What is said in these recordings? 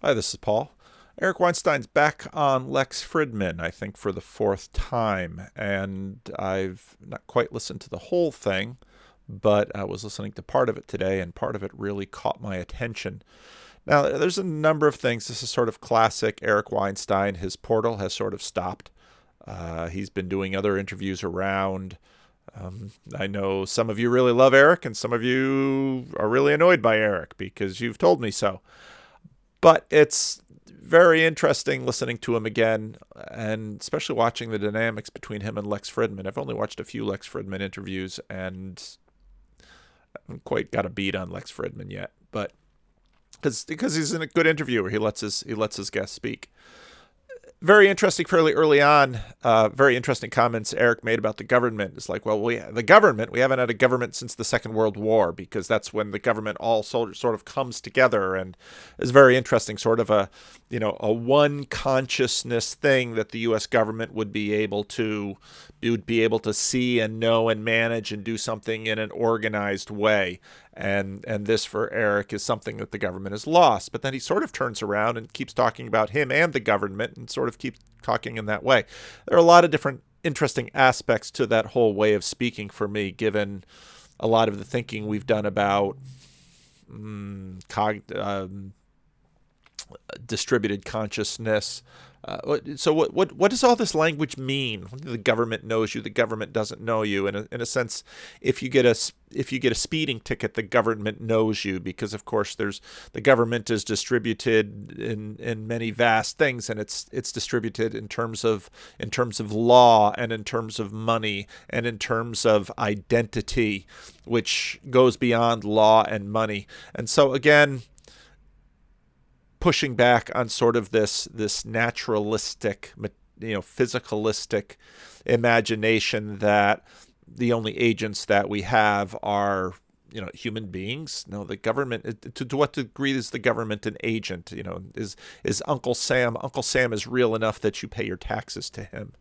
Hi, this is Paul. Eric Weinstein's back on Lex Fridman, I think for the fourth time, and I've not quite listened to the whole thing, but I was listening to part of it today, and part of it really caught my attention. Now, there's a number of things. This is sort of classic Eric Weinstein. His portal has sort of stopped. He's been doing other interviews around. I know some of you really love Eric, and some of you are really annoyed by Eric because you've told me so. But it's very interesting listening to him again, and especially watching the dynamics between him and Lex Fridman. I've only watched a few Lex Fridman interviews, and I haven't quite got a beat on Lex Fridman yet. But because he's a good interviewer, he lets his guests speak. Very interesting, fairly early on, very interesting comments Eric made about the government. It's like, well, we haven't had a government since the Second World War, because that's when the government all sort of comes together, and is very interesting, sort of a one consciousness thing that the U.S. government would be able to see and know and manage and do something in an organized way. And this for Eric is something that the government has lost. But then he sort of turns around and keeps talking about him and the government, and sort of keeps talking in that way. There are a lot of different interesting aspects to that whole way of speaking for me, given a lot of the thinking we've done about distributed consciousness. So what does all this language mean? The government knows you, the government doesn't know you. In a sense, if you get a speeding ticket, the government knows you, because of course the government is distributed in many vast things, and it's distributed in terms of law, and in terms of money, and in terms of identity, which goes beyond law and money. And so again, pushing back on sort of this naturalistic, physicalistic imagination that the only agents that we have are, human beings. No, the government, to what degree is the government an agent? Is Uncle Sam is real enough that you pay your taxes to him?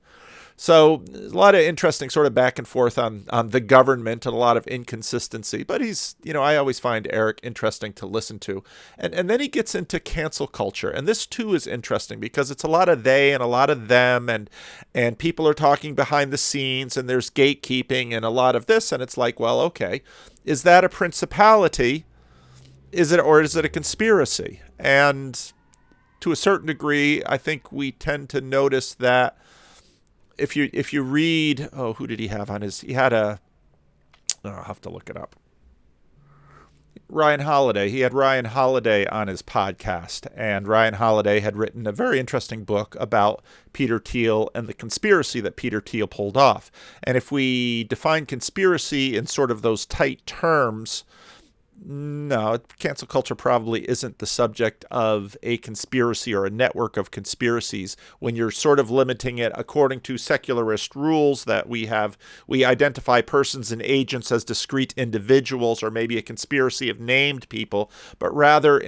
So a lot of interesting sort of back and forth on the government, and a lot of inconsistency. But he's, I always find Eric interesting to listen to. And then he gets into cancel culture. And this too is interesting, because it's a lot of they and a lot of them, and people are talking behind the scenes, and there's gatekeeping and a lot of this. And it's like, well, okay, is that a principality? Or is it a conspiracy? And to a certain degree, I think we tend to notice that if you read, who did he have on his? He had I'll have to look it up. Ryan Holiday. He had Ryan Holiday on his podcast, and Ryan Holiday had written a very interesting book about Peter Thiel and the conspiracy that Peter Thiel pulled off. And if we define conspiracy in sort of those tight terms, no, cancel culture probably isn't the subject of a conspiracy or a network of conspiracies, when you're sort of limiting it according to secularist rules that we identify persons and agents as discrete individuals, or maybe a conspiracy of named people, but rather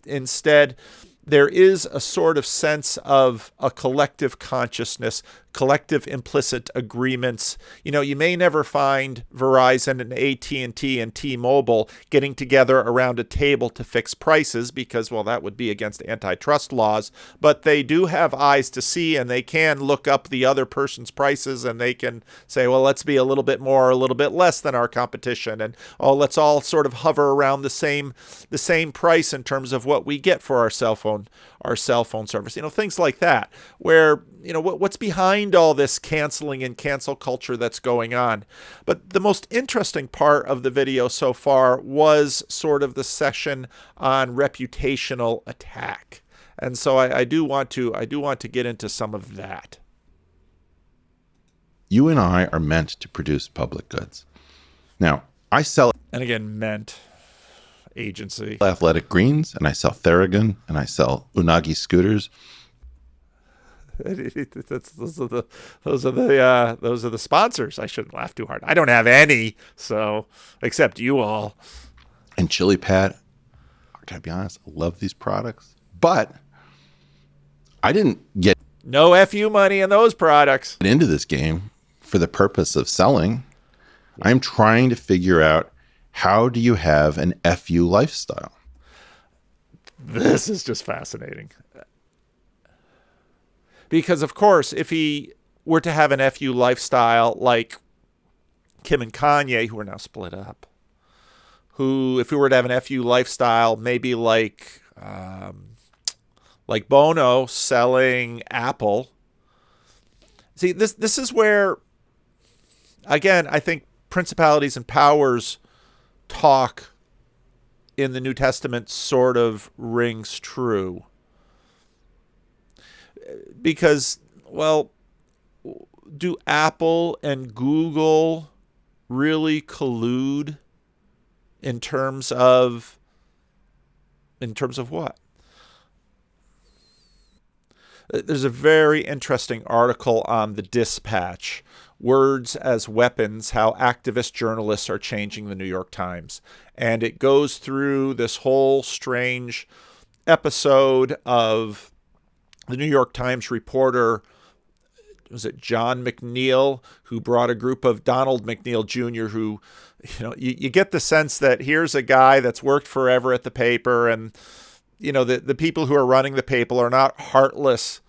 instead there is a sort of sense of a collective consciousness, collective implicit agreements. You may never find Verizon and AT&T and T-Mobile getting together around a table to fix prices, because, well, that would be against antitrust laws. But they do have eyes to see, and they can look up the other person's prices, and they can say, well, let's be a little bit more or a little bit less than our competition, and let's all sort of hover around the same price in terms of what we get for our cell phone service. Things like that, where what's behind all this canceling and cancel culture that's going on. But the most interesting part of the video so far was sort of the session on reputational attack. And so I do want to get into some of that. You and I are meant to produce public goods. Now, I sell, and again, meant agency, athletic greens, and I sell Theragun, and I sell Unagi scooters. Those are the sponsors. I shouldn't laugh too hard. I don't have any, so except you all. And Chili Pad. I gotta be honest, I love these products, but I didn't get no FU money in those products into this game for the purpose of selling. I'm trying to figure out, how do you have an FU lifestyle? This is just fascinating. Because, of course, if he were to have an FU lifestyle like Kim and Kanye, who are now split up, who, if we were to have an FU lifestyle, maybe like Bono selling Apple. See, this is where, again, I think principalities and powers talk in the New Testament sort of rings true. Because, well, do Apple and Google really collude in terms of what? There's a very interesting article on the Dispatch, Words as Weapons, How Activist Journalists Are Changing the New York Times. And it goes through this whole strange episode of the New York Times reporter, was it John McNeil, who brought a group of Donald McNeil Jr., who, you get the sense that here's a guy that's worked forever at the paper, and, the people who are running the paper are not heartless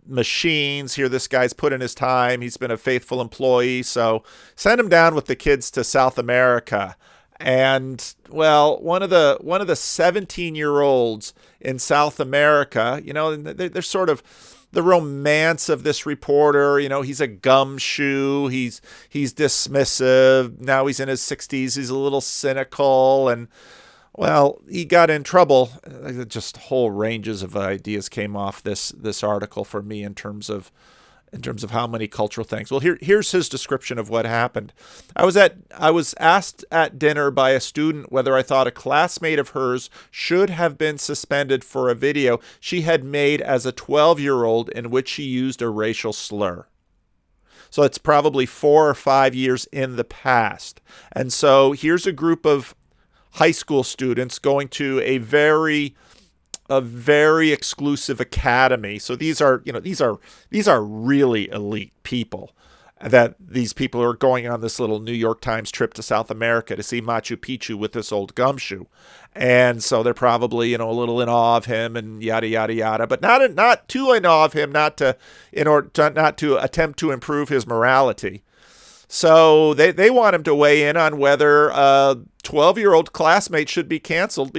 machines. Here, this guy's put in his time. He's been a faithful employee. So send him down with the kids to South America. And, well, one of the 17-year-olds in South America, they're sort of the romance of this reporter. He's a gumshoe. He's dismissive. Now he's in his 60s. He's a little cynical. And, well, he got in trouble. Just whole ranges of ideas came off this article for me in terms of how many cultural things. Well, here's his description of what happened. I was asked at dinner by a student whether I thought a classmate of hers should have been suspended for a video she had made as a 12-year-old in which she used a racial slur. So it's probably 4 or 5 years in the past. And so here's a group of high school students going to a very exclusive academy. So these are really elite people. That these people are going on this little New York Times trip to South America to see Machu Picchu with this old gumshoe. And so they're probably, a little in awe of him and yada, yada, yada, but not too in awe of him, not to attempt to improve his morality. So they want him to weigh in on whether a 12-year-old classmate should be canceled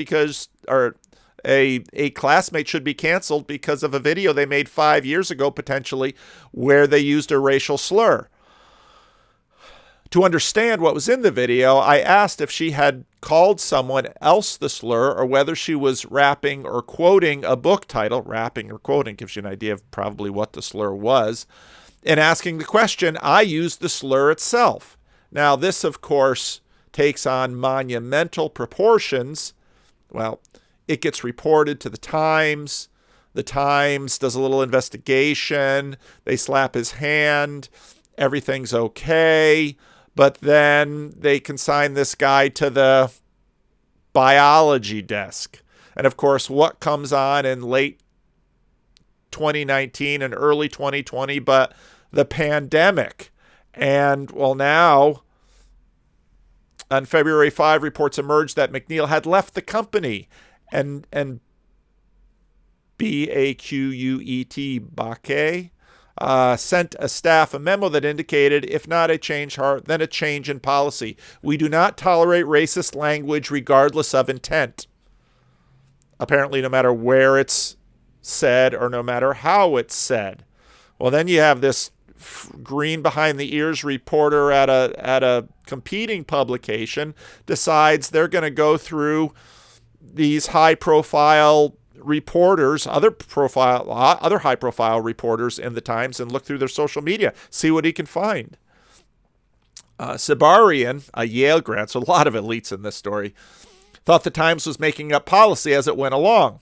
or a classmate should be canceled because of a video they made 5 years ago, potentially, where they used a racial slur. To understand what was in the video, I asked if she had called someone else the slur or whether she was rapping or quoting a book title. Rapping or quoting gives you an idea of probably what the slur was. In asking the question, I used the slur itself. Now, this, of course, takes on monumental proportions. Well, it gets reported to the Times. The Times does a little investigation. They slap his hand. Everything's okay. But then they consign this guy to the biology desk. And, of course, what comes on in late 2019 and early 2020 but the pandemic? And, well, now on February 5, reports emerged that McNeil had left the company, and Baquet sent a staff a memo that indicated, if not a change heart, then a change in policy. We do not tolerate racist language regardless of intent. Apparently, no matter where it's said or no matter how it's said. Well, then you have this green behind the ears reporter at a competing publication decides they're going to go through these high profile reporters, other high profile reporters in the Times, and look through their social media, see what he can find. Sabarian, a Yale grad, so a lot of elites in this story, thought the Times was making up policy as it went along.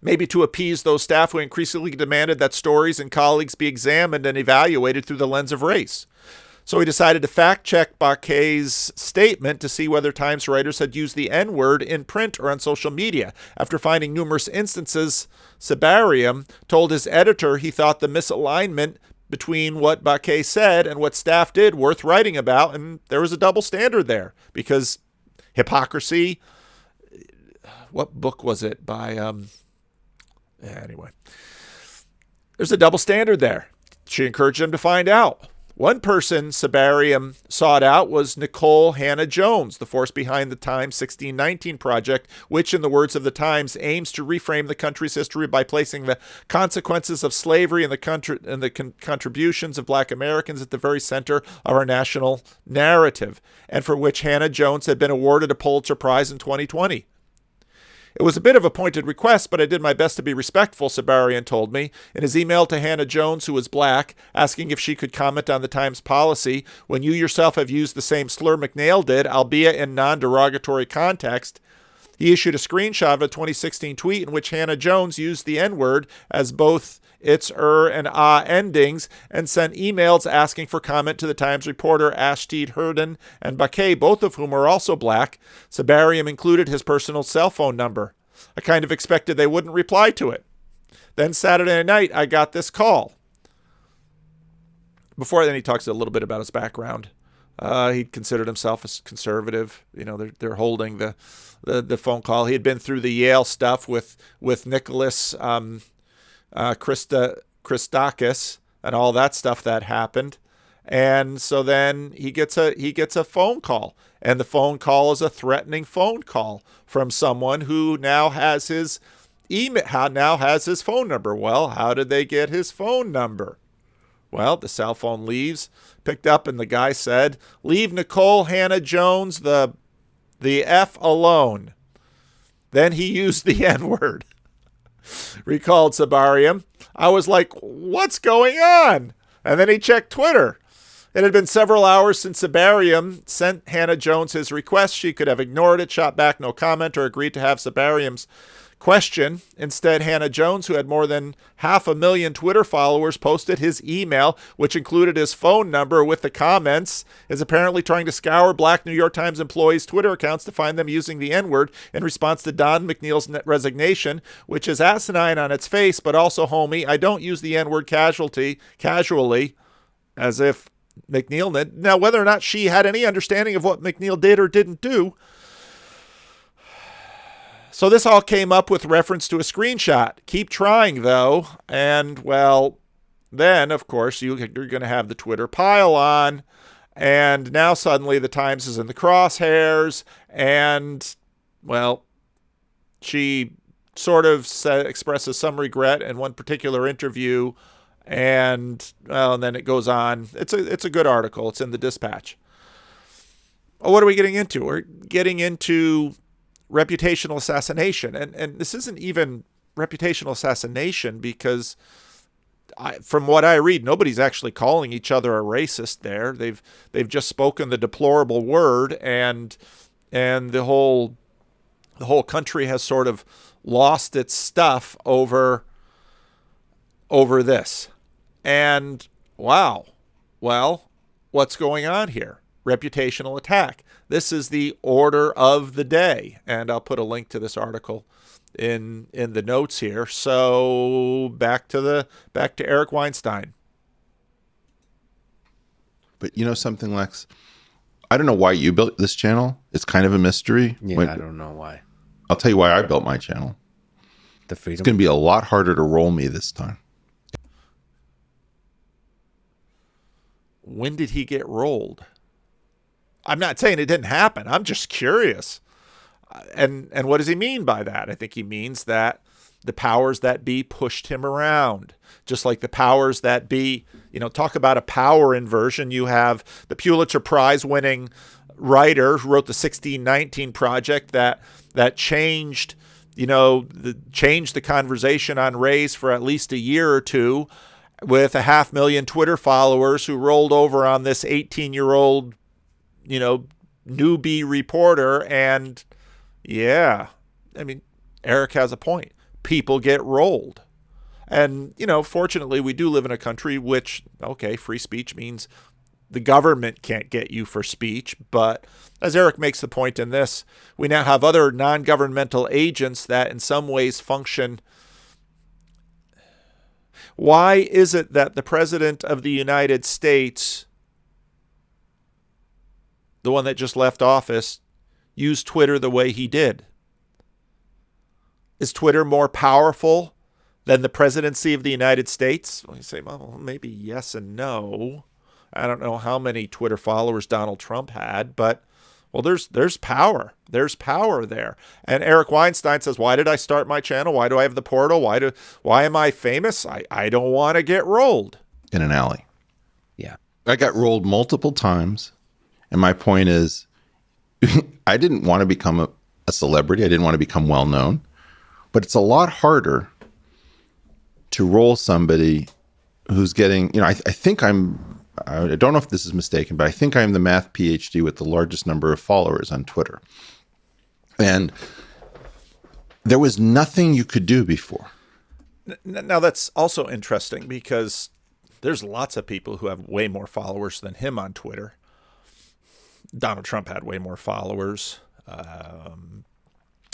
Maybe to appease those staff who increasingly demanded that stories and colleagues be examined and evaluated through the lens of race. So he decided to fact-check Baquet's statement to see whether Times writers had used the N-word in print or on social media. After finding numerous instances, Sabarian told his editor he thought the misalignment between what Baquet said and what staff did worth writing about, and there was a double standard there because hypocrisy, what book was it by, anyway. There's a double standard there. She encouraged him to find out. One person Sabarium sought out was Nicole Hannah-Jones, the force behind the Times 1619 project, which, in the words of the Times, aims to reframe the country's history by placing the consequences of slavery and the contributions of Black Americans at the very center of our national narrative, and for which Hannah-Jones had been awarded a Pulitzer Prize in 2020. It was a bit of a pointed request, but I did my best to be respectful, Sabarian told me. In his email to Hannah-Jones, who was Black, asking if she could comment on the Times policy, when you yourself have used the same slur McNeil did, albeit in non-derogatory context, he issued a screenshot of a 2016 tweet in which Hannah-Jones used the N-word as both its and endings and sent emails asking for comment to the Times reporter Ashteed Herden and Bakay, both of whom are also Black. Sabarium included his personal cell phone number. I kind of expected they wouldn't reply to it. Then Saturday night, I got this call. Before then, he talks a little bit about his background. He considered himself a conservative. You know, they're holding the phone call. He had been through the Yale stuff with Nicholas Christakis and all that stuff that happened. And so then he gets a phone call, and the phone call is a threatening phone call from someone who now has his phone number. Well, how did they get his phone number? Well, the cell phone picked up, and the guy said, "Leave Nicole Hannah-Jones the F alone." Then he used the N-word. Recalled Sabarium. I was like, what's going on? And then he checked Twitter. It had been several hours since Sabarium sent Hannah-Jones his request. She could have ignored it, shot back no comment, or agreed to have Sabarium's question. Instead, Hannah-Jones, who had more than 500,000 Twitter followers, posted his email, which included his phone number with the comments, is apparently trying to scour Black New York Times employees' Twitter accounts to find them using the N-word in response to Don McNeil's resignation, which is asinine on its face, but also, homie, I don't use the N-word casually, as if McNeil did. Now, whether or not she had any understanding of what McNeil did or didn't do. So this all came up with reference to a screenshot. Keep trying, though. And, well, then, of course, you're going to have the Twitter pile on. And now suddenly the Times is in the crosshairs. And, well, she sort of expresses some regret in one particular interview. And, well, and then it goes on. It's a good article. It's in the Dispatch. Well, what are we getting into? We're getting into reputational assassination. And this isn't even reputational assassination because from what I read, nobody's actually calling each other a racist there. They've just spoken the deplorable word, and the whole country has sort of lost its stuff over this. And wow. Well, what's going on here? Reputational attack. This is the order of the day, and I'll put a link to this article in the notes here. So back to Eric Weinstein. But you know something, Lex? I don't know why you built this channel. It's kind of a mystery. Yeah, I don't know why. I'll tell you why I built my channel. The freedom. It's going to be a lot harder to roll me this time. When did he get rolled? I'm not saying it didn't happen. I'm just curious. And what does he mean by that? I think he means that the powers that be pushed him around. Just like the powers that be, talk about a power inversion. You have the Pulitzer Prize winning writer who wrote the 1619 project that changed, changed the conversation on race for at least a year or two, with 500,000 Twitter followers who rolled over on this 18-year-old newbie reporter. And yeah, I mean, Eric has a point. People get rolled. And, fortunately, we do live in a country which, okay, free speech means the government can't get you for speech. But as Eric makes the point in this, we now have other non-governmental agents that in some ways function. Why is it that the President of the United States, the one that just left office, used Twitter the way he did? Is Twitter more powerful than the presidency of the United States? Well, you say, well, maybe yes and no. I don't know how many Twitter followers Donald Trump had, but well, there's power. There's power there. And Eric Weinstein says, why did I start my channel? Why do I have the portal? Why am I famous? I don't want to get rolled. In an alley. Yeah. I got rolled multiple times. And my point is, I didn't want to become a celebrity. I didn't want to become well known. But it's a lot harder to roll somebody who's getting, I don't know if this is mistaken, but I think I'm the math PhD with the largest number of followers on Twitter. And there was nothing you could do before. Now, that's also interesting because there's lots of people who have way more followers than him on Twitter. Donald Trump had way more followers.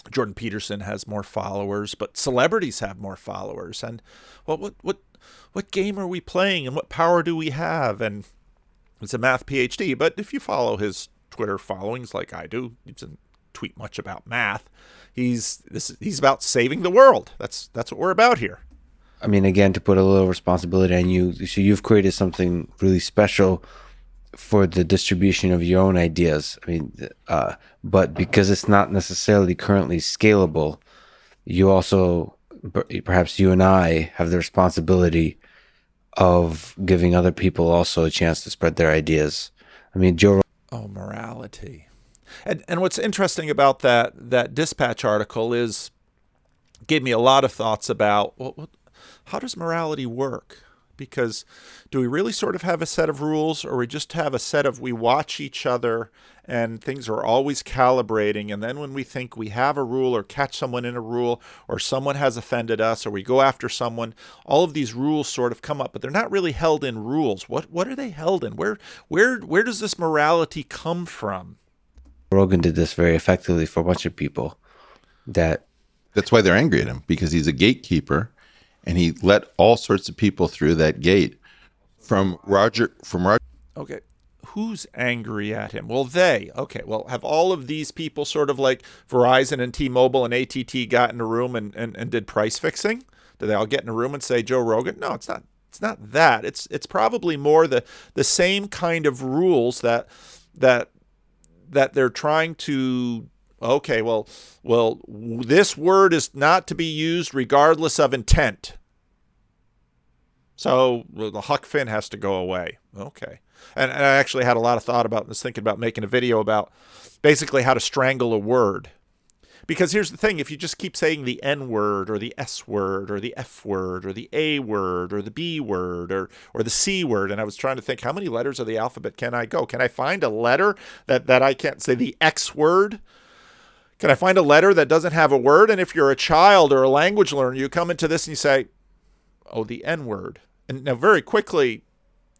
Jordan Peterson has more followers, but celebrities have more followers. And what game are we playing and what power do we have? And it's a math PhD, but if you follow his Twitter followings like I do, he doesn't tweet much about math. He's about saving the world. That's what we're about here. I mean, again, to put a little responsibility on you, so you've created something really special for the distribution of your own ideas. I mean, but because it's not necessarily currently scalable, you also, perhaps you and I, have the responsibility of giving other people also a chance to spread their ideas. I mean, Joe. Oh, morality. And what's interesting about that Dispatch article is gave me a lot of thoughts about how does morality work? Because do we really sort of have a set of rules, or we just have a set of we watch each other and things are always calibrating, and then when we think we have a rule or catch someone in a rule or someone has offended us or we go after someone, all of these rules sort of come up, but they're not really held in rules. What are they held in? Where does this morality come from? Rogan did this very effectively for a bunch of people. That's why they're angry at him, because he's a gatekeeper. And he let all sorts of people through that gate from Roger. Okay. Who's angry at him? Well, have all of these people sort of like Verizon and T-Mobile and AT&T got in a room and did price fixing? Did they all get in a room and say, Joe Rogan? No, it's not. It's not that. It's probably more the same kind of rules that they're trying to. Okay, well, this word is not to be used regardless of intent. So the Huck Finn has to go away. Okay. And I actually had a lot of thought about this, thinking about making a video about basically how to strangle a word. Because here's the thing, if you just keep saying the N word or the S word or the F word or the A word or the B word or the C word, and I was trying to think, how many letters of the alphabet can I go? Can I find a letter that I can't say the X word? Can I find a letter that doesn't have a word? And if you're a child or a language learner, you come into this and you say, oh, the N word. And now very quickly,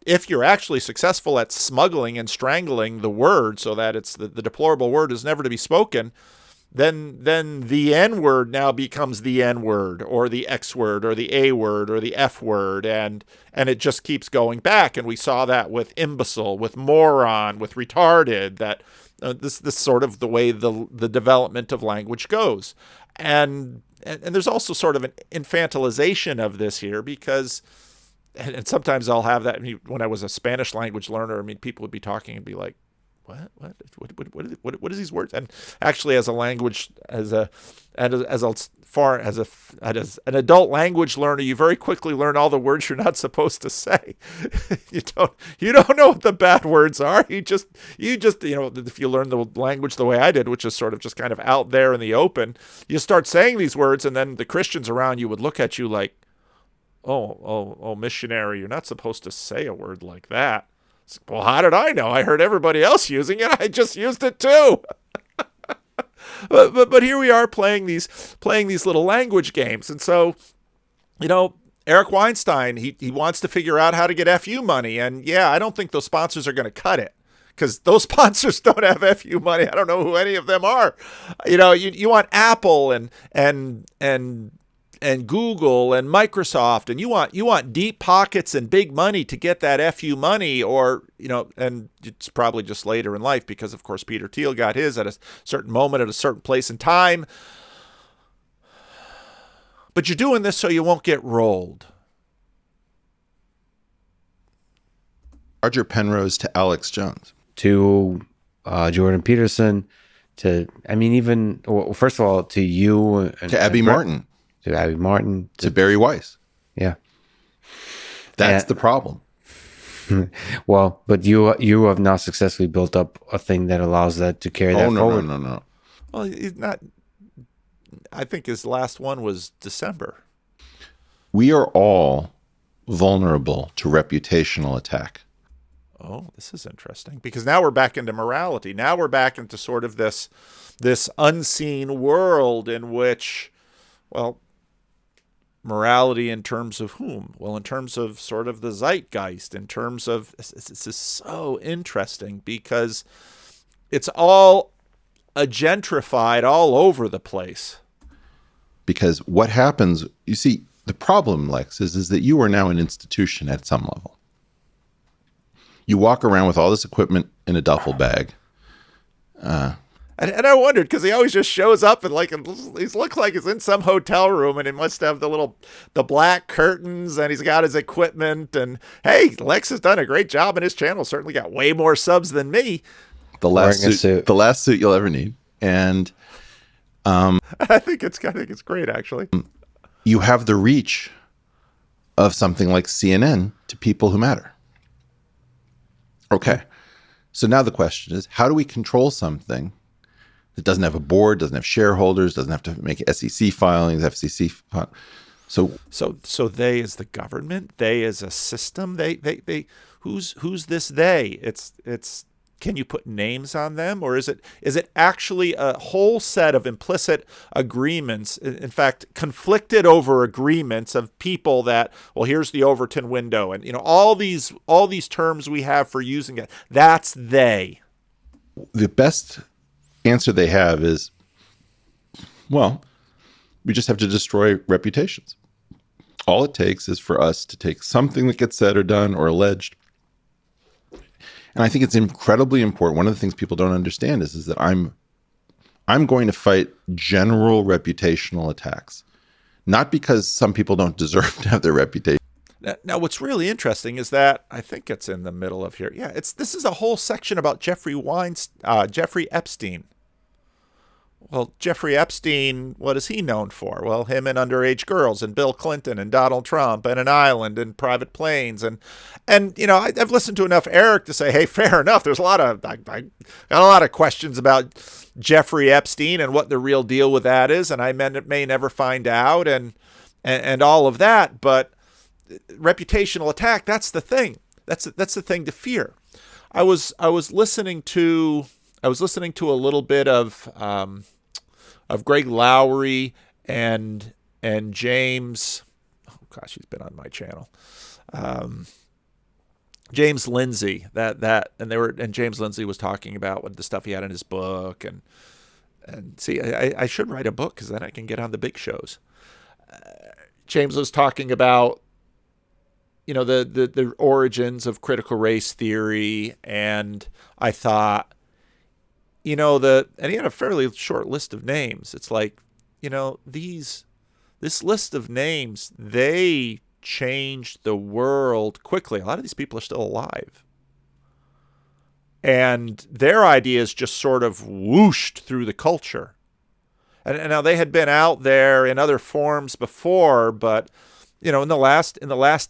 if you're actually successful at smuggling and strangling the word so that it's the deplorable word is never to be spoken, then the N word now becomes the N word or the X word or the A word or the F word. And it just keeps going back. And we saw that with imbecile, with moron, with retarded, that this sort of the way the development of language goes. And there's also sort of an infantilization of this here because, and sometimes I'll have that. I mean, when I was a Spanish language learner, I mean, people would be talking and be like, what is these words? And actually, as a language, as an adult language learner, you very quickly learn all the words you're not supposed to say. You don't know what the bad words are. You just if you learn the language the way I did, which is sort of just kind of out there in the open, you start saying these words, and then the Christians around you would look at you like, oh, missionary, you're not supposed to say a word like that. Well, how did I know? I heard everybody else using it. I just used it too. but here we are playing these little language games. And so, Eric Weinstein, he wants to figure out how to get FU money. And yeah, I don't think those sponsors are going to cut it, because those sponsors don't have FU money. I don't know who any of them are. You want Apple and Google and Microsoft, and you want deep pockets and big money to get that FU money, or and it's probably just later in life, because of course Peter Thiel got his at a certain moment at a certain place in time. But you're doing this so you won't get rolled. Roger Penrose to Alex Jones. To Jordan Peterson, well, first of all, to you. To Abby Martin. To Abby Martin. To Barry Weiss. Yeah. That's the problem. Well, but you have now successfully built up a thing that allows that to carry that forward. No. Well, he's not. I think his last one was December. We are all vulnerable to reputational attack. Oh, this is interesting, because now we're back into morality. Now we're back into sort of this unseen world in which, well, morality in terms of whom? Well, in terms of sort of the zeitgeist, in terms of, this is so interesting because it's all gentrified all over the place. Because what happens, you see, the problem, Lex, is that you are now an institution at some level. You walk around with all this equipment in a duffel bag. And I wondered, because he always just shows up and he looks like he's in some hotel room, and he must have the black curtains, and he's got his equipment. And hey, Lex has done a great job in his channel. Certainly got way more subs than me. The last suit you'll ever need. And I think it's great, actually. You have the reach of something like CNN to people who matter. Okay. So now the question is, how do we control something that doesn't have a board, doesn't have shareholders, doesn't have to make SEC filings, FCC So they is the government, they is a system, they who's this they? It's can you put names on them, or is it actually a whole set of implicit agreements, in fact, conflicted over agreements of people that, well, here's the Overton window, and all these terms we have for using it. That's they. The best answer they have is, well, we just have to destroy reputations. All it takes is for us to take something that gets said or done or alleged. And I think it's incredibly important. One of the things people don't understand is that I'm going to fight general reputational attacks, not because some people don't deserve to have their reputation. Now, what's really interesting is that I think it's in the middle of here. Yeah, this is a whole section about Jeffrey Epstein. Well, Jeffrey Epstein, what is he known for? Well, him and underage girls, and Bill Clinton, and Donald Trump, and an island, and private planes, and I've listened to enough Eric to say, hey, fair enough. There's I got a lot of questions about Jeffrey Epstein and what the real deal with that is, and I may never find out, and all of that. But reputational attack, that's the thing. That's the thing to fear. I was listening to a little bit of Greg Lowry and James. Oh gosh, he's been on my channel. James Lindsay. And James Lindsay was talking about what the stuff he had in his book, and see, I should write a book because then I can get on the big shows. James was talking about the origins of critical race theory, and I thought, and he had a fairly short list of names. It's like, this list of names, they changed the world quickly. A lot of these people are still alive. And their ideas just sort of whooshed through the culture. And now they had been out there in other forms before, but, in the last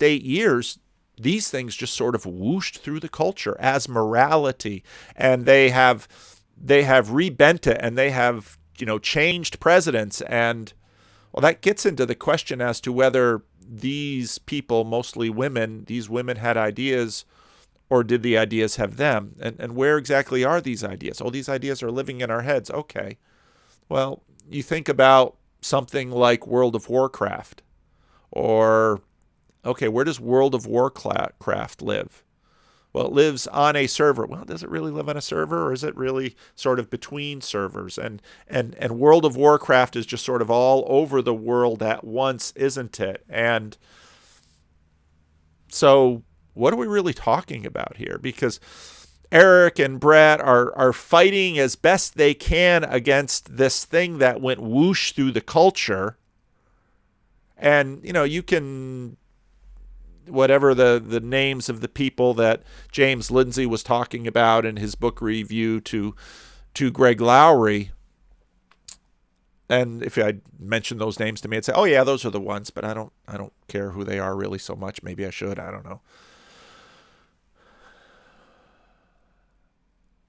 8 years, these things just sort of whooshed through the culture as morality. And they have rebent it, and they have, changed presidents. And, well, that gets into the question as to whether these people, mostly women, these women had ideas, or did the ideas have them? And where exactly are these ideas? Oh, these ideas are living in our heads. Okay. Well, you think about something like World of Warcraft, or, okay, where does World of Warcraft live? Well, it lives on a server. Well, does it really live on a server, or is it really sort of between servers? And World of Warcraft is just sort of all over the world at once, isn't it? And so what are we really talking about here? Because Eric and Brett are fighting as best they can against this thing that went whoosh through the culture. And, you can, whatever the names of the people that James Lindsay was talking about in his book review to Greg Lowry, and if I mention those names to me, I'd say, oh yeah, those are the ones, but I don't care who they are really so much. Maybe I should, I don't know.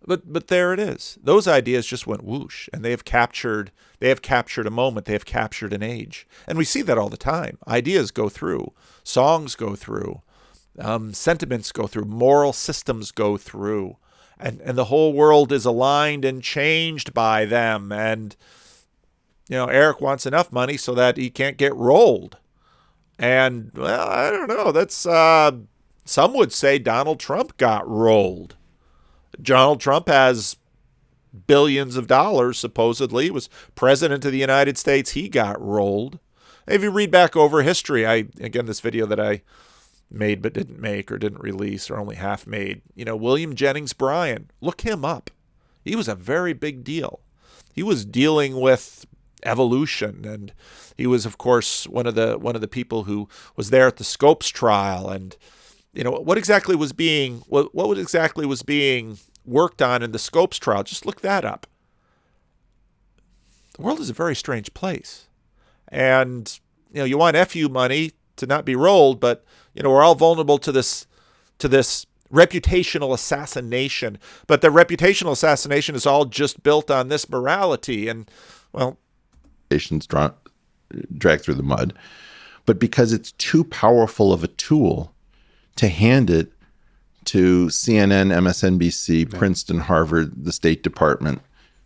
But there it is. Those ideas just went whoosh, and they have captured a moment, they have captured an age. And we see that all the time. Ideas go through, songs go through, sentiments go through, moral systems go through, and the whole world is aligned and changed by them. And Eric wants enough money so that he can't get rolled. And, well, I don't know. That's some would say Donald Trump got rolled. Donald Trump has billions of dollars, supposedly. He was president of the United States. He got rolled. If you read back over history, again, this video that I made but didn't make or didn't release or only half made, William Jennings Bryan, look him up. He was a very big deal. He was dealing with evolution, and he was, of course, one of the people who was there at the Scopes trial. And what exactly was being worked on in the Scopes trial? Just look that up. The world is a very strange place, and you want FU money to not be rolled, but we're all vulnerable to this reputational assassination. But the reputational assassination is all just built on this morality, and well, dragged through the mud, but because it's too powerful of a tool to hand it to CNN, MSNBC, Princeton, Harvard, the State Department.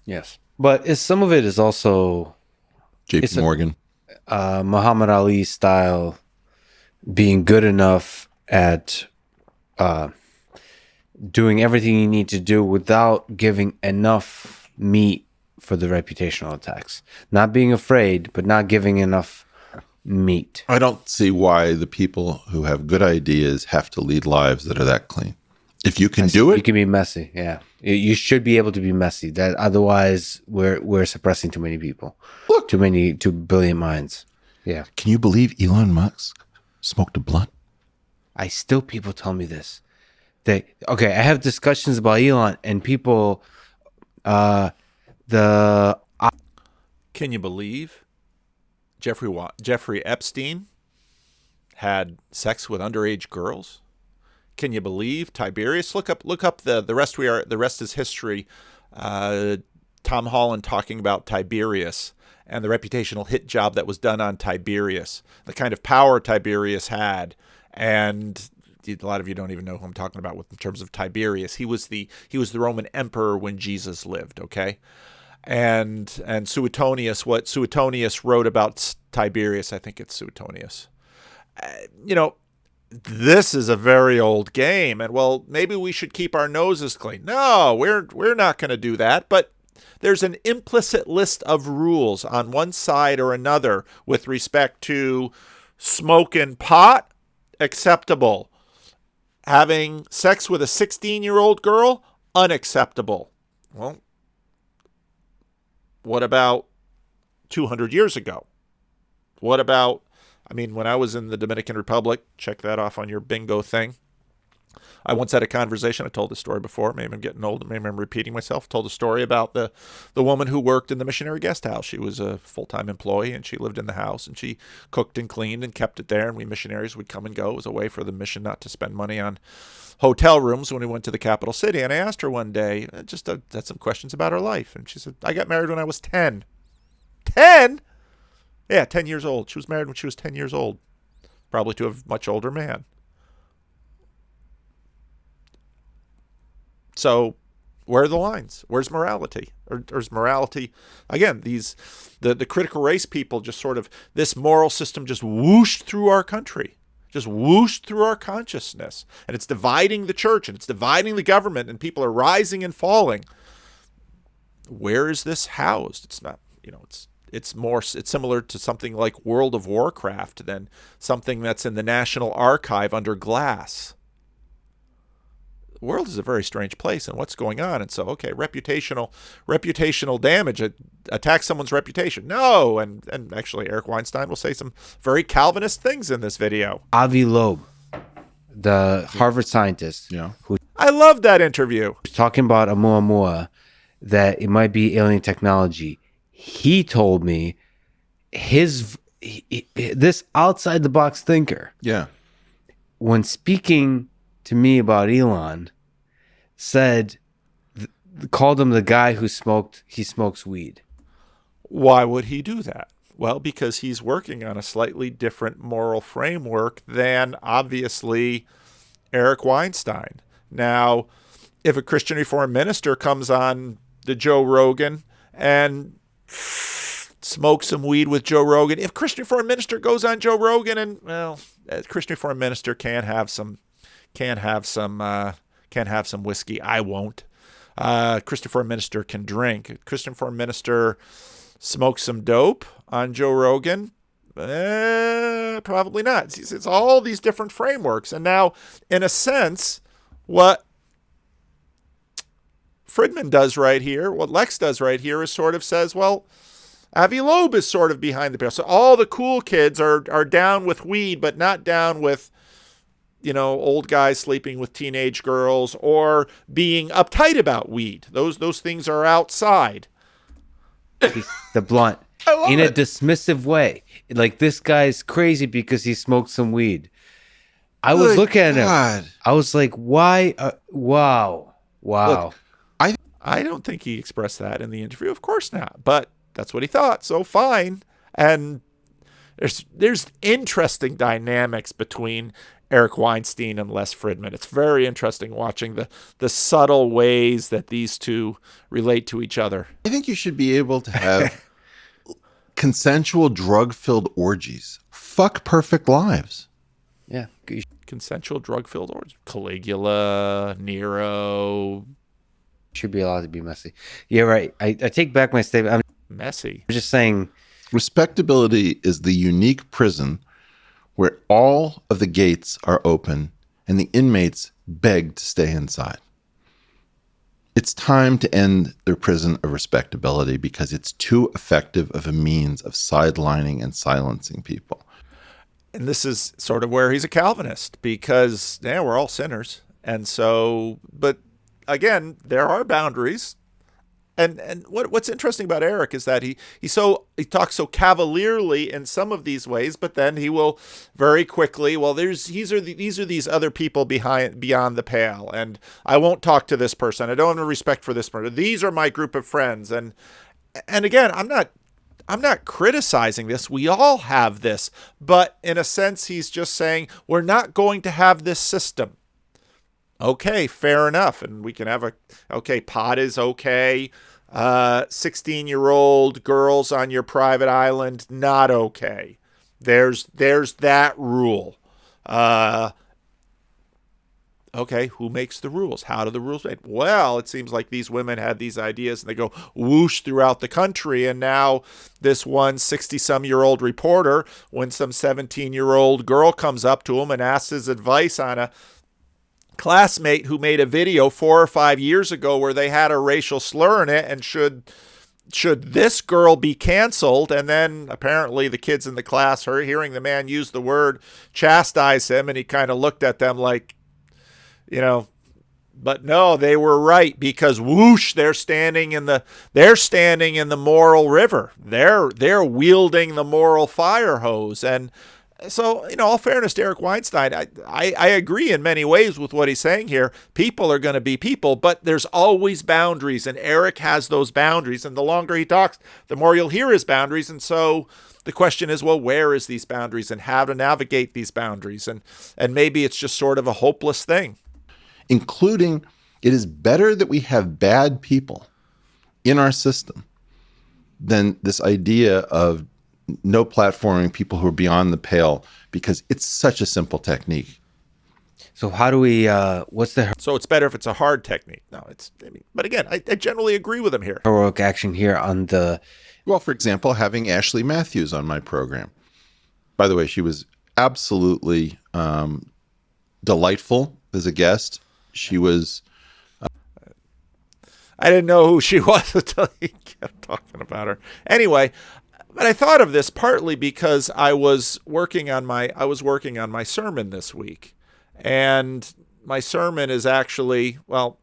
Yes. But some of it is also JP Morgan. Muhammad Ali style, being good enough at doing everything you need to do without giving enough meat for the reputational attacks. Not being afraid, but not giving enough meat. I don't see why the people who have good ideas have to lead lives that are that clean. If you can do it, you can be messy. Yeah, you should be able to be messy. That otherwise, we're suppressing too many people. Look, 2 billion minds. Yeah. Can you believe Elon Musk smoked a blunt? People tell me this. I have discussions about Elon, and people, can you believe Jeffrey Epstein had sex with underage girls? Can you believe Tiberius? Look up the rest. The rest is history. Tom Holland talking about Tiberius and the reputational hit job that was done on Tiberius, the kind of power Tiberius had, and a lot of you don't even know who I'm talking about in terms of Tiberius. He was the Roman emperor when Jesus lived. Okay. And Suetonius, what Suetonius wrote about Tiberius, I think it's Suetonius. This is a very old game, and well, maybe we should keep our noses clean. No, we're not going to do that. But there's an implicit list of rules on one side or another with respect to smoking pot, acceptable. Having sex with a 16-year-old girl, unacceptable. Well, what about 200 years ago? What about, when I was in the Dominican Republic, check that off on your bingo thing. I once had a conversation. I told this story before. Maybe I'm getting old. Maybe I'm repeating myself. Told a story about the woman who worked in the missionary guest house. She was a full-time employee, and she lived in the house, and she cooked and cleaned and kept it there. And we missionaries would come and go. It was a way for the mission not to spend money on hotel rooms when we went to the capital city. And I asked her one day, just had some questions about her life. And she said, I got married when I was 10. 10? Yeah, 10 years old. She was married when she was 10 years old, probably to a much older man. So where are the lines? Where's morality? Or is morality, again, the critical race people just sort of, this moral system just whooshed through our country, just whooshed through our consciousness. And it's dividing the church, and it's dividing the government, and people are rising and falling. Where is this housed? It's not, it's similar to something like World of Warcraft than something that's in the National Archive under glass. world is a very strange place, and what's going on? And so, okay, reputational damage, attack someone's reputation. No, and actually, Eric Weinstein will say some very Calvinist things in this video. Avi Loeb, the Harvard scientist, who I love that interview. was talking about Oumuamua, that it might be alien technology. He told me this outside the box thinker, when speaking to me about Elon, called him the guy who smokes weed. Why would he do that? Well, because he's working on a slightly different moral framework than, obviously, Eric Weinstein. Now, if a Christian Reformed minister comes on the Joe Rogan and smokes some weed with Joe Rogan, if Christian Reformed minister goes on Joe Rogan and, well, a Christian Reformed minister can have some whiskey. I won't. Christian Reformed minister can drink. Christian Reformed minister smokes some dope on Joe Rogan. Probably not. It's all these different frameworks. And now, in a sense, what Friedman does right here, what Lex does right here, is sort of says, well, Avi Loeb is sort of behind the barrel. So all the cool kids are down with weed, but not down with, old guys sleeping with teenage girls or being uptight about weed. Those things are outside. The blunt. In a dismissive way. Like, this guy's crazy because he smoked some weed. I was looking at him. I was like, why? Wow. Look, I don't think he expressed that in the interview. Of course not. But that's what he thought. So fine. And there's interesting dynamics between Eric Weinstein and Les Fridman. It's very interesting watching the subtle ways that these two relate to each other. I think you should be able to have consensual drug-filled orgies. Fuck perfect lives. Yeah. Consensual drug-filled orgies. Caligula, Nero. Should be allowed to be messy. Yeah, right. I take back my statement. I'm Messy. just saying. Respectability is the unique prison where all of the gates are open and the inmates beg to stay inside. It's time to end the prison of respectability because it's too effective of a means of sidelining and silencing people. And this is sort of where he's a Calvinist, because we're all sinners. And so, but again, there are boundaries. And what's interesting about Eric is that he talks so cavalierly in some of these ways, but then he will very quickly, well, these are these other people beyond the pale, and I won't talk to this person. I don't have respect for this person. These are my group of friends, and again, I'm not criticizing this. We all have this, but in a sense, he's just saying we're not going to have this system. Okay, fair enough. And we can have pot is okay. 16-year-old girls on your private island, not okay. There's that rule. Okay, who makes the rules? How do the rules made? Well, it seems like these women had these ideas and they go whoosh throughout the country. And now this one 60-some-year-old reporter, when some 17-year-old girl comes up to him and asks his advice on a classmate who made a video 4 or 5 years ago where they had a racial slur in it, and should this girl be canceled? And then apparently the kids in the class, hearing the man use the word, chastise him, and he kind of looked at them like, but no, they were right, because whoosh, they're standing in the moral river. They're wielding the moral fire hose. And so, all fairness to Eric Weinstein, I agree in many ways with what he's saying here. People are going to be people, but there's always boundaries, and Eric has those boundaries. And the longer he talks, the more you'll hear his boundaries. And so the question is, well, where is these boundaries and how to navigate these boundaries? And maybe it's just sort of a hopeless thing. Including, it is better that we have bad people in our system than this idea of no platforming people who are beyond the pale, because it's such a simple technique. So how do we, So it's better if it's a hard technique. No, but again, I generally agree with him here. heroic action here on the, Well, for example, having Ashley Matthews on my program. By the way, she was absolutely delightful as a guest. she was I didn't know who she was until he kept talking about her. Anyway, but I thought of this partly because I was working on my sermon this week. And my sermon is actually, well,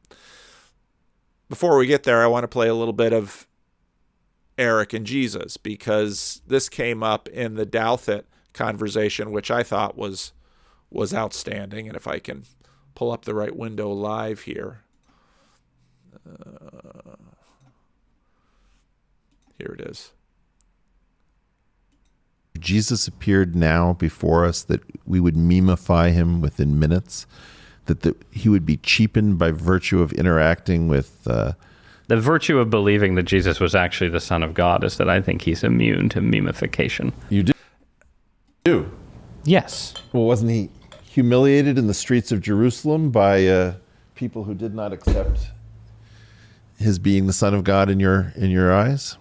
before we get there, I want to play a little bit of Eric and Jesus, because this came up in the Douthat conversation, which I thought was outstanding. And if I can pull up the right window live here. Here it is. Jesus appeared now before us that we would memify him within minutes, that he would be cheapened by virtue of interacting with... The virtue of believing that Jesus was actually the Son of God is that I think he's immune to memification. You do? Yes. Well, wasn't he humiliated in the streets of Jerusalem by people who did not accept his being the Son of God in your eyes?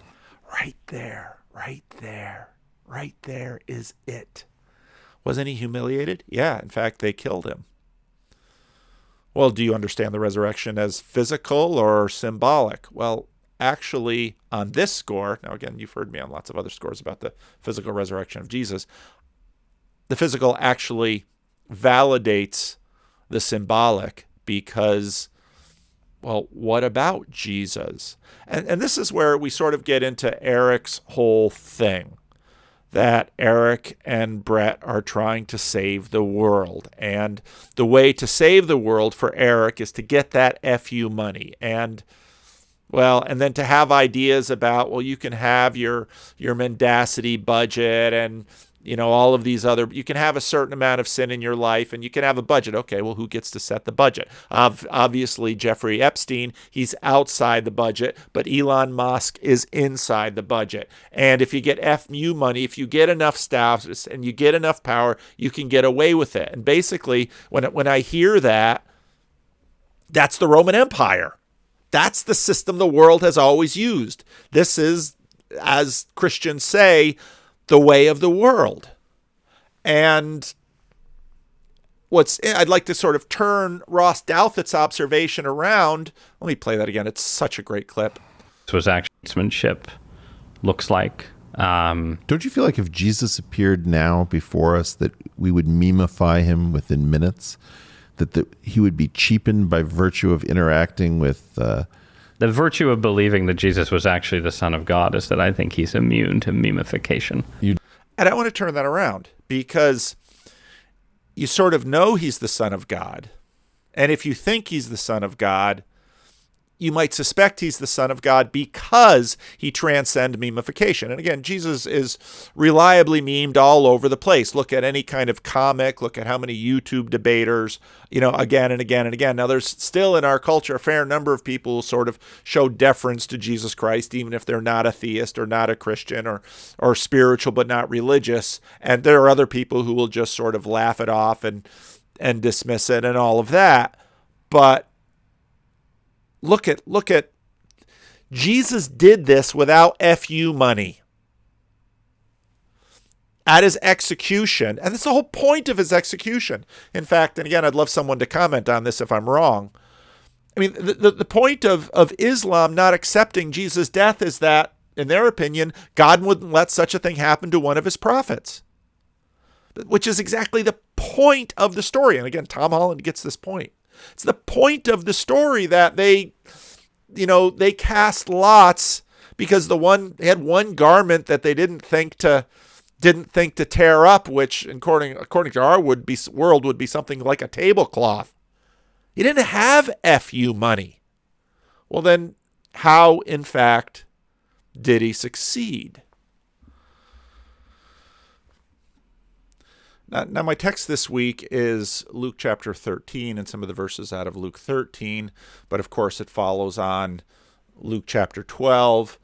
Right there is it. Wasn't he humiliated? Yeah, in fact, they killed him. Well, do you understand the resurrection as physical or symbolic? Well, actually, on this score, now again, you've heard me on lots of other scores about the physical resurrection of Jesus, the physical actually validates the symbolic because, well, what about Jesus? And this is where we sort of get into Eric's whole thing, that Eric and Brett are trying to save the world. And the way to save the world for Eric is to get that FU money. And, well, and then to have ideas about, well, you can have your mendacity budget and, you know, all of these other, you can have a certain amount of sin in your life and you can have a budget. Okay, well, who gets to set the budget? Obviously, Jeffrey Epstein, he's outside the budget, but Elon Musk is inside the budget. And if you get FU money, if you get enough status and you get enough power, you can get away with it. And basically, when I hear that, that's the Roman Empire. That's the system the world has always used. This is, as Christians say, the way of the world. And I'd like to sort of turn Ross Douthat's observation around. Let me play that again. It's such a great clip. This was actually statesmanship, looks like. Don't you feel like if Jesus appeared now before us that we would memify him within minutes, that he would be cheapened by virtue of interacting with... The virtue of believing that Jesus was actually the Son of God is that I think he's immune to memification. And I want to turn that around because you sort of know he's the Son of God. And if you think he's the Son of God, you might suspect he's the Son of God because he transcends memification. And again, Jesus is reliably memed all over the place. Look at any kind of comic, look at how many YouTube debaters, again and again and again. Now, there's still in our culture a fair number of people who sort of show deference to Jesus Christ, even if they're not a theist or not a Christian or spiritual but not religious. And there are other people who will just sort of laugh it off and dismiss it and all of that. But Look at Jesus did this without FU money. At his execution, and that's the whole point of his execution. In fact, and again, I'd love someone to comment on this if I'm wrong. I mean, the point of Islam not accepting Jesus' death is that, in their opinion, God wouldn't let such a thing happen to one of his prophets, which is exactly the point of the story. And again, Tom Holland gets this point. It's the point of the story that they cast lots because they had one garment that they didn't think to tear up, which according to our world would be something like a tablecloth. He didn't have FU money. Well, then how, in fact, did he succeed? Now, my text this week is Luke chapter 13 and some of the verses out of Luke 13, but of course it follows on Luke chapter 12.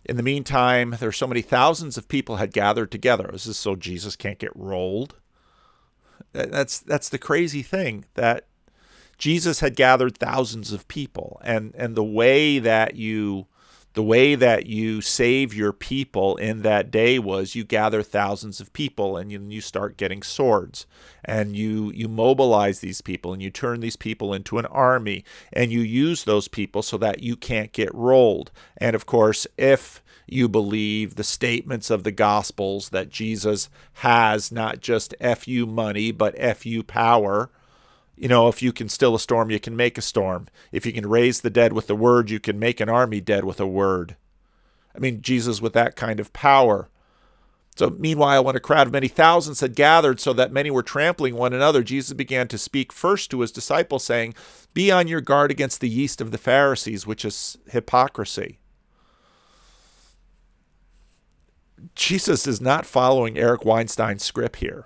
In the meantime, there are so many thousands of people had gathered together. Is this so Jesus can't get rolled? That's the crazy thing, that Jesus had gathered thousands of people, and the way that you The way that you save your people in that day was you gather thousands of people and you start getting swords, and you mobilize these people and you turn these people into an army, and you use those people so that you can't get rolled. And of course, if you believe the statements of the Gospels that Jesus has not just FU money, but FU power, if you can still a storm, you can make a storm. If you can raise the dead with the word, you can make an army dead with a word. I mean, Jesus with that kind of power. So meanwhile, when a crowd of many thousands had gathered so that many were trampling one another, Jesus began to speak first to his disciples, saying, "Be on your guard against the yeast of the Pharisees, which is hypocrisy." Jesus is not following Eric Weinstein's script here.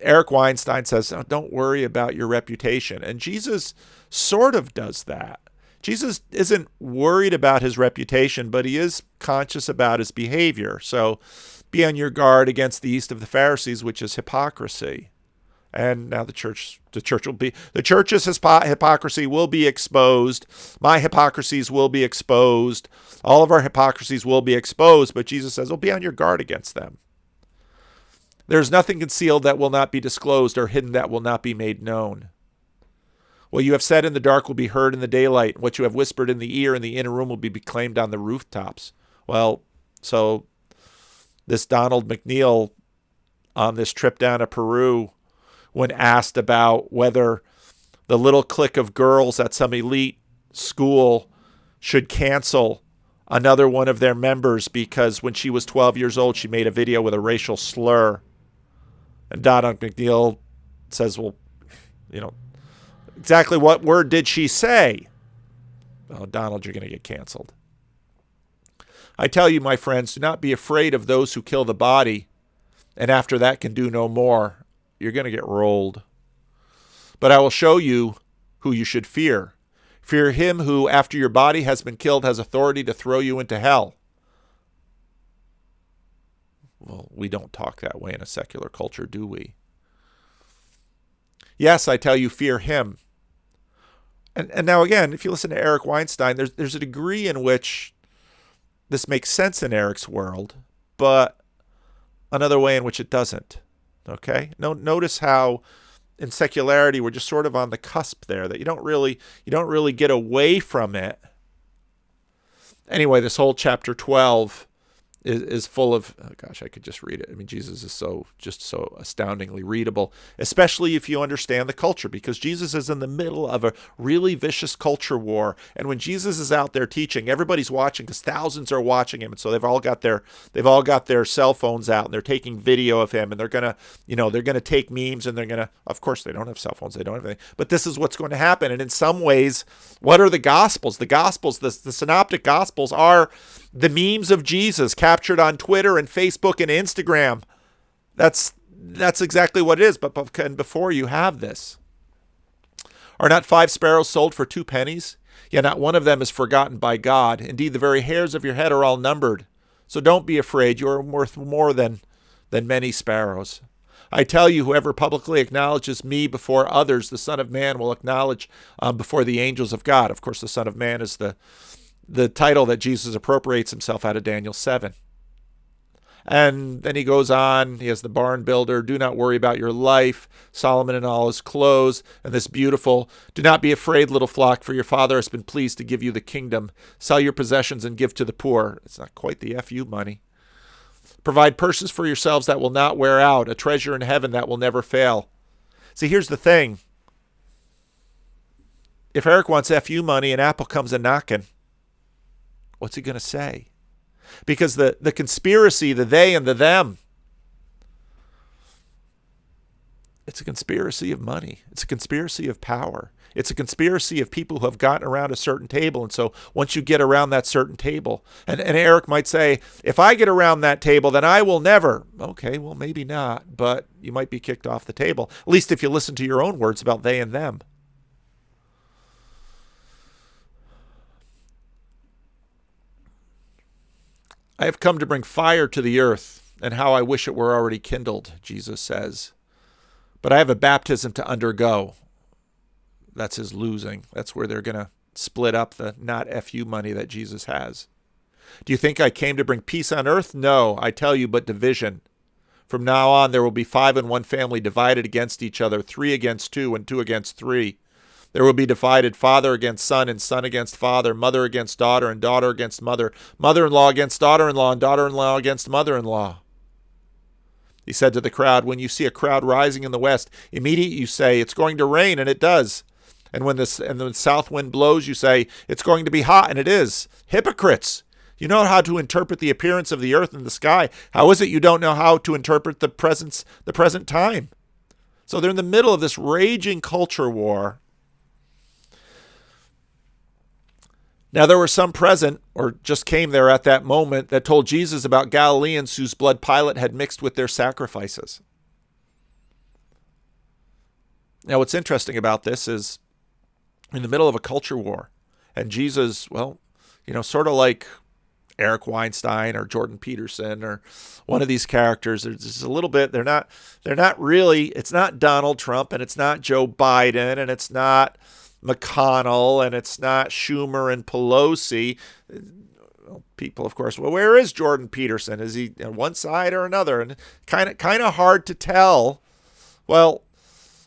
Eric Weinstein says, "Oh, don't worry about your reputation." And Jesus sort of does that. Jesus isn't worried about his reputation, but he is conscious about his behavior. So be on your guard against the yeast of the Pharisees, which is hypocrisy. And now the church's hypocrisy will be exposed. My hypocrisies will be exposed. All of our hypocrisies will be exposed. But Jesus says, well, be on your guard against them. There is nothing concealed that will not be disclosed, or hidden that will not be made known. What you have said in the dark will be heard in the daylight. What you have whispered in the ear in the inner room will be proclaimed on the rooftops. Well, so this Donald McNeil on this trip down to Peru, when asked about whether the little clique of girls at some elite school should cancel another one of their members because when she was 12 years old, she made a video with a racial slur. And Donald McNeil says, well, exactly what word did she say? Oh, Donald, you're going to get canceled. I tell you, my friends, do not be afraid of those who kill the body, and after that can do no more. You're going to get rolled. But I will show you who you should fear. Fear him who, after your body has been killed, has authority to throw you into hell. Well, we don't talk that way in a secular culture, do we? Yes, I tell you, fear him. And now again, if you listen to Eric Weinstein, there's a degree in which this makes sense in Eric's world, but another way in which it doesn't. Okay? Notice how in secularity we're just sort of on the cusp there, that you don't really get away from it. Anyway, this whole chapter 12 is full of, oh gosh, I could just read it. I mean, Jesus is so astoundingly readable, especially if you understand the culture, because Jesus is in the middle of a really vicious culture war. And when Jesus is out there teaching, everybody's watching because thousands are watching him. And so they've all got their cell phones out and they're taking video of him, and they're going to take memes, and they're going to, of course, they don't have cell phones. They don't have anything, but this is what's going to happen. And in some ways, what are the Gospels? The synoptic Gospels are the memes of Jesus captured on Twitter and Facebook and Instagram. That's exactly what it is. But before you have this, are not 5 sparrows sold for 2 pennies? Yet not one of them is forgotten by God. Indeed, the very hairs of your head are all numbered. So don't be afraid. You are worth more than many sparrows. I tell you, whoever publicly acknowledges me before others, the Son of Man will acknowledge before the angels of God. Of course, the Son of Man is the title that Jesus appropriates himself out of Daniel 7. And then he goes on, he has the barn builder, do not worry about your life, Solomon in all his clothes, and this beautiful, do not be afraid, little flock, for your Father has been pleased to give you the kingdom. Sell your possessions and give to the poor. It's not quite the FU money. Provide purses for yourselves that will not wear out, a treasure in heaven that will never fail. See, here's the thing. If Eric wants FU money and Apple comes a-knocking, what's he going to say? Because the conspiracy, the they and the them, it's a conspiracy of money. It's a conspiracy of power. It's a conspiracy of people who have gotten around a certain table. And so once you get around that certain table, and Eric might say, if I get around that table, then I will never. Okay, well, maybe not, but you might be kicked off the table, at least if you listen to your own words about they and them. I have come to bring fire to the earth, and how I wish it were already kindled, Jesus says. But I have a baptism to undergo. That's his losing. That's where they're going to split up the not FU money that Jesus has. Do you think I came to bring peace on earth? No, I tell you, but division. From now on, there will be 5 in one family divided against each other, 3 against 2, and 2 against 3. There will be divided father against son, and son against father, mother against daughter, and daughter against mother, mother-in-law against daughter-in-law, and daughter-in-law against mother-in-law. He said to the crowd, when you see a crowd rising in the west, immediately you say, it's going to rain, and it does. And when the south wind blows, you say, it's going to be hot, and it is. Hypocrites! You know how to interpret the appearance of the earth and the sky. How is it you don't know how to interpret the present time? So they're in the middle of this raging culture war. Now there were some present, or just came there at that moment, that told Jesus about Galileans whose blood Pilate had mixed with their sacrifices. Now what's interesting about this is, in the middle of a culture war, and Jesus, well, sort of like Eric Weinstein or Jordan Peterson or one of these characters, there's just a little bit, they're not really, it's not Donald Trump, and it's not Joe Biden, and it's not McConnell, and it's not Schumer and Pelosi. People, of course, well, where is Jordan Peterson? Is he on one side or another? And kind of hard to tell. Well,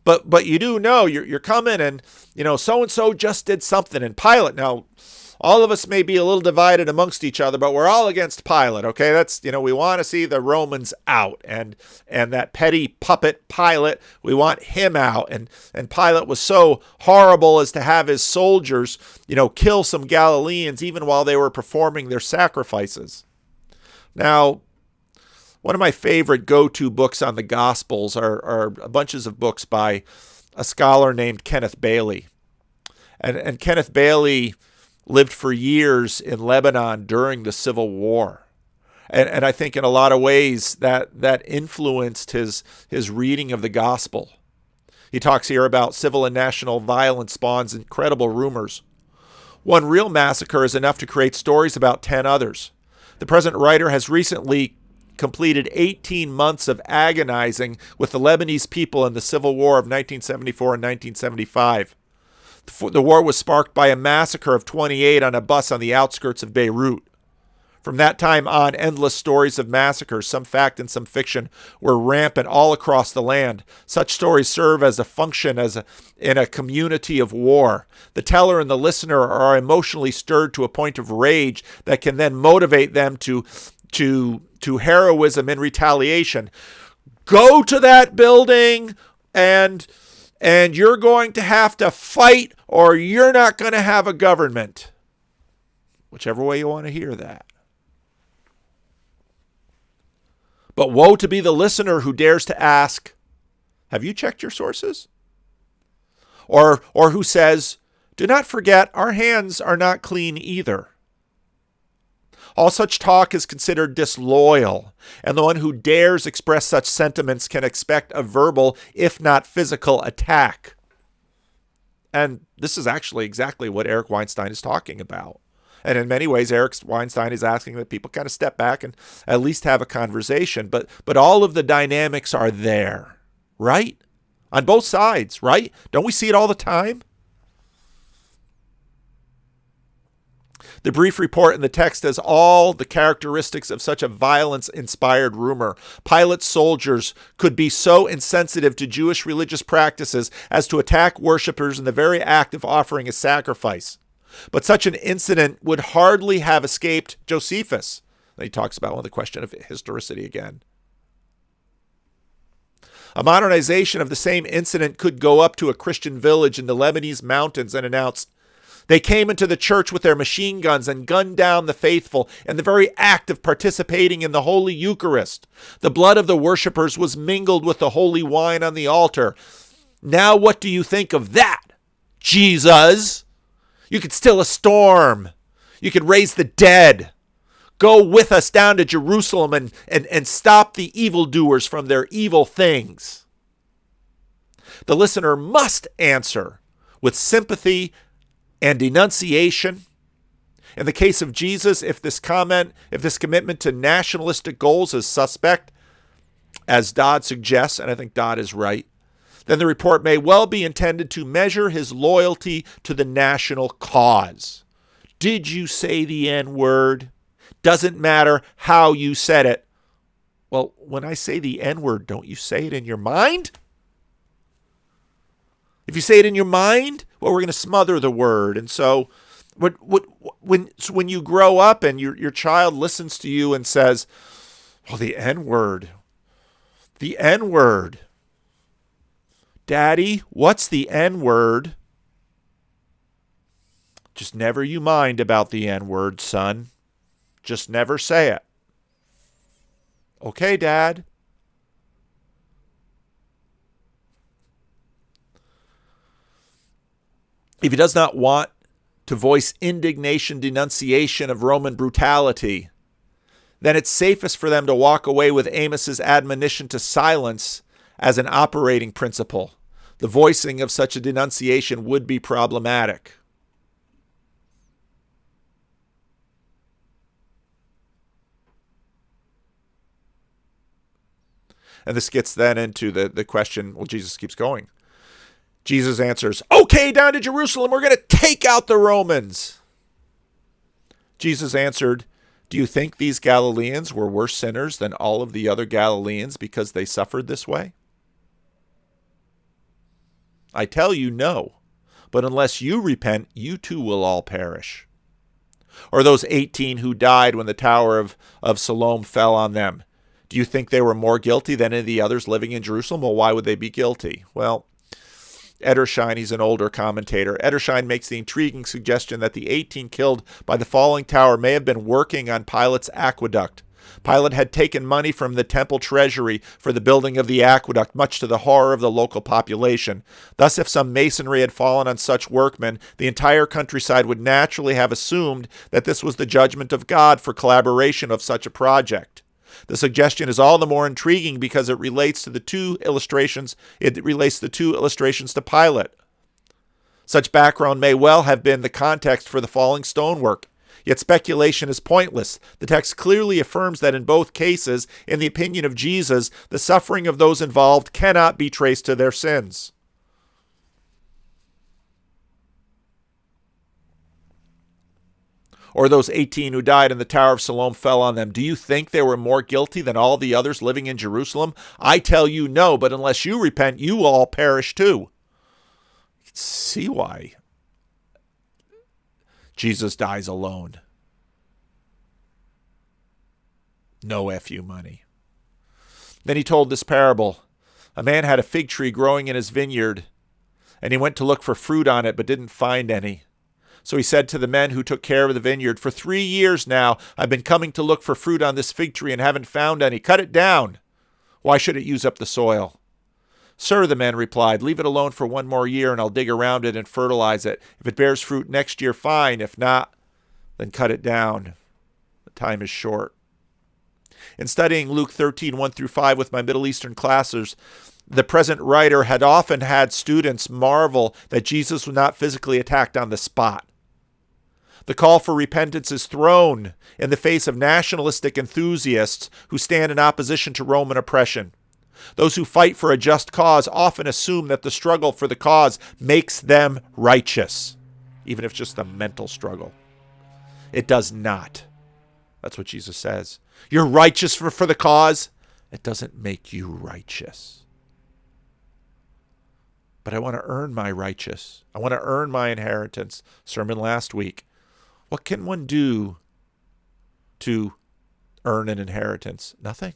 but you do know you're coming, and so and so just did something. And Pilate, now all of us may be a little divided amongst each other, but we're all against Pilate. Okay, that's we want to see the Romans out, and that petty puppet Pilate, we want him out. And Pilate was so horrible as to have his soldiers kill some Galileans even while they were performing their sacrifices. Now, one of my favorite go-to books on the Gospels are bunches of books by a scholar named Kenneth Bailey, and Kenneth Bailey lived for years in Lebanon during the Civil War. And I think in a lot of ways that influenced his reading of the gospel. He talks here about civil and national violence spawns incredible rumors. One real massacre is enough to create stories about 10 others. The present writer has recently completed 18 months of agonizing with the Lebanese people in the Civil War of 1974 and 1975. The war was sparked by a massacre of 28 on a bus on the outskirts of Beirut. From that time on, endless stories of massacres, some fact and some fiction, were rampant all across the land. Such stories serve as a function in a community of war. The teller and the listener are emotionally stirred to a point of rage that can then motivate them to heroism in retaliation. Go to that building and you're going to have to fight, or you're not going to have a government. Whichever way you want to hear that. But woe to be the listener who dares to ask, have you checked your sources? Or who says, do not forget, our hands are not clean either. All such talk is considered disloyal, and the one who dares express such sentiments can expect a verbal, if not physical, attack. And this is actually exactly what Eric Weinstein is talking about. And in many ways, Eric Weinstein is asking that people kind of step back and at least have a conversation. But all of the dynamics are there, right? On both sides, right? Don't we see it all the time? The brief report in the text has all the characteristics of such a violence-inspired rumor. Pilate's soldiers could be so insensitive to Jewish religious practices as to attack worshippers in the very act of offering a sacrifice. But such an incident would hardly have escaped Josephus. He talks about the question of historicity again. A modernization of the same incident could go up to a Christian village in the Lebanese mountains and announce, they came into the church with their machine guns and gunned down the faithful in the very act of participating in the Holy Eucharist. The blood of the worshippers was mingled with the holy wine on the altar. Now what do you think of that, Jesus? You could still a storm. You could raise the dead. Go with us down to Jerusalem and stop the evildoers from their evil things. The listener must answer with sympathy and denunciation. In the case of Jesus, if this commitment to nationalistic goals is suspect, as Dodd suggests, and I think Dodd is right, then the report may well be intended to measure his loyalty to the national cause. Did you say the N-word? Doesn't matter how you said it. Well, when I say the N-word, don't you say it in your mind? If you say it in your mind, well, we're going to smother the word. And so when you grow up and your child listens to you and says, well, the N-word, the N-word. Daddy, what's the N-word? Just never you mind about the N-word, son. Just never say it. Okay, Dad. If he does not want to voice indignation, denunciation of Roman brutality, then it's safest for them to walk away with Amos's admonition to silence as an operating principle. The voicing of such a denunciation would be problematic. And this gets then into the question, well, Jesus keeps going. Jesus answers, okay, down to Jerusalem, we're going to take out the Romans. Jesus answered, do you think these Galileans were worse sinners than all of the other Galileans because they suffered this way? I tell you, no. But unless you repent, you too will all perish. Or those 18 who died when the Tower of Siloam fell on them. Do you think they were more guilty than any of the others living in Jerusalem? Well, why would they be guilty? Well, Edersheim, he's an older commentator. Edersheim makes the intriguing suggestion that the 18 killed by the falling tower may have been working on Pilate's aqueduct. Pilate had taken money from the temple treasury for the building of the aqueduct, much to the horror of the local population. Thus, if some masonry had fallen on such workmen, the entire countryside would naturally have assumed that this was the judgment of God for collaboration of such a project. The suggestion is all the more intriguing because it relates to the two illustrations. It relates the two illustrations to Pilate. Such background may well have been the context for the falling stonework. Yet speculation is pointless. The text clearly affirms that in both cases, in the opinion of Jesus, the suffering of those involved cannot be traced to their sins. Or those 18 who died in the Tower of Siloam fell on them. Do you think they were more guilty than all the others living in Jerusalem? I tell you no, but unless you repent, you will all perish too. You can see why Jesus dies alone. No FU money. Then he told this parable. A man had a fig tree growing in his vineyard, and he went to look for fruit on it, but didn't find any. So he said to the men who took care of the vineyard, for 3 years now I've been coming to look for fruit on this fig tree and haven't found any. Cut it down. Why should it use up the soil? Sir, the man replied, leave it alone for 1 more year and I'll dig around it and fertilize it. If it bears fruit next year, fine. If not, then cut it down. The time is short. In studying Luke 13, 1-5 with my Middle Eastern classes, the present writer had often had students marvel that Jesus was not physically attacked on the spot. The call for repentance is thrown in the face of nationalistic enthusiasts who stand in opposition to Roman oppression. Those who fight for a just cause often assume that the struggle for the cause makes them righteous, even if it's just a mental struggle. It does not. That's what Jesus says. You're righteous for the cause. It doesn't make you righteous. But I want to earn my righteous. I want to earn my inheritance. Sermon last week. What can one do to earn an inheritance? Nothing.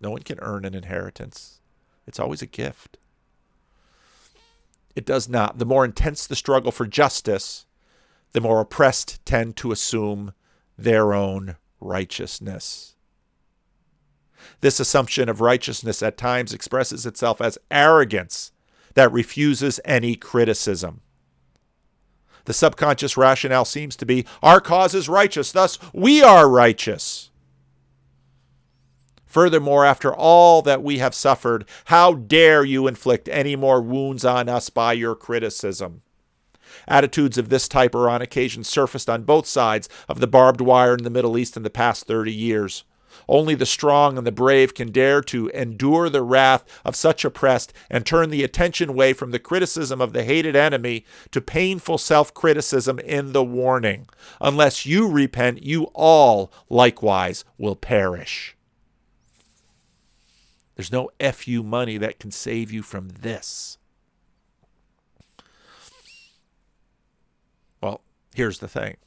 No one can earn an inheritance. It's always a gift. It does not. The more intense the struggle for justice, the more oppressed tend to assume their own righteousness. This assumption of righteousness at times expresses itself as arrogance that refuses any criticism. The subconscious rationale seems to be, our cause is righteous, thus we are righteous. Furthermore, after all that we have suffered, how dare you inflict any more wounds on us by your criticism? Attitudes of this type are on occasion surfaced on both sides of the barbed wire in the Middle East in the past 30 years. Only the strong and the brave can dare to endure the wrath of such oppressed and turn the attention away from the criticism of the hated enemy to painful self-criticism in the warning. Unless you repent, you all likewise will perish. There's no FU money that can save you from this. Well, here's the thing.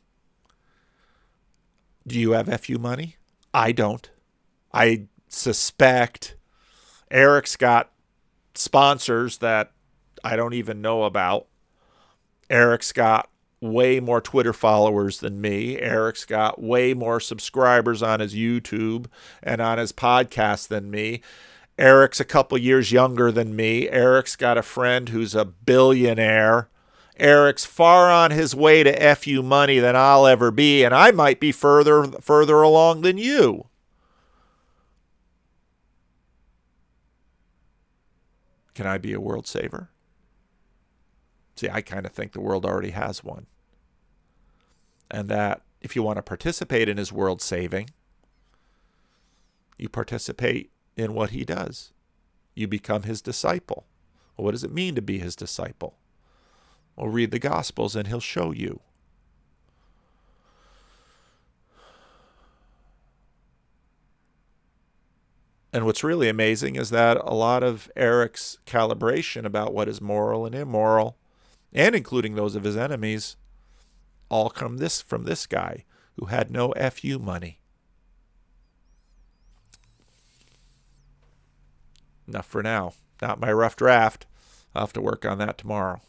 Do you have FU money? I don't. I suspect Eric's got sponsors that I don't even know about. Eric's got way more Twitter followers than me. Eric's got way more subscribers on his YouTube and on his podcast than me. Eric's a couple years younger than me. Eric's got a friend who's a billionaire. Eric's far on his way to FU money than I'll ever be, and I might be further along than you. Can I be a world saver? See, I kind of think the world already has one. And that if you want to participate in his world saving, you participate in what he does. You become his disciple. Well, what does it mean to be his disciple? Well, read the Gospels and he'll show you. And what's really amazing is that a lot of Eric's calibration about what is moral and immoral, and including those of his enemies, all come from this guy who had no FU money. Enough for now. Not my rough draft. I'll have to work on that tomorrow.